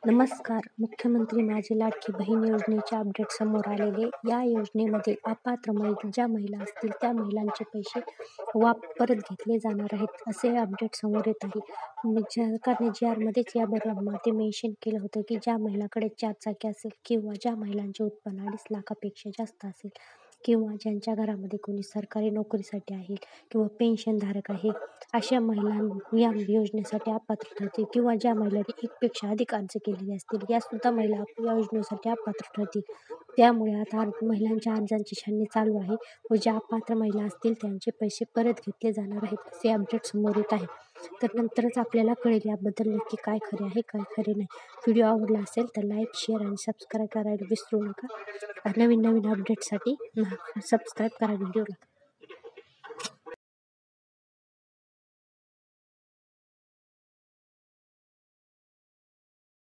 नमस्कार. मुख्यमंत्री माझी लाडकी बहीण योजनेचे अपडेट समोर आलेले. या योजनेमध्ये अपात्र ज्या महिला असतील त्या महिलांचे पैसे परत घेतले जाणार आहेत असे अपडेट समोर येत आहे. सरकारने GRमध्येच यामध्ये मेन्शन केलं होतं की ज्या महिलाकडे 4 चाकी असेल किंवा ज्या महिलांचे उत्पन्न 2.5 लाखापेक्षा जास्त असेल किंवा ज्यांच्या घरामध्ये कोणी सरकारी नोकरीसाठी आहे किंवा पेन्शनधारक आहे, अशा महिला या योजनेसाठी अपात्र ठरतील किंवा ज्या महिलांनी एकपेक्षा अधिक अर्ज केलेले असतील यासुद्धा महिला या योजनेसाठी अपात्र ठरतील. त्यामुळे आता महिलांच्या अर्जांची छाननी चालू आहे व ज्या अपात्र महिला असतील त्यांचे पैसे परत घेतले जाणार आहेत असे अपडेट समोर येत आहे. तर नंतरच आपल्याला कळेल याबद्दल नक्की काय खरे आहे काय खरे नाही. व्हिडिओ आवडला असेल तर लाईक, शेअर आणि सबस्क्राईब करायला विसरू नका. नवीन अपडेटसाठी सबस्क्राईब करा व्हिडिओला.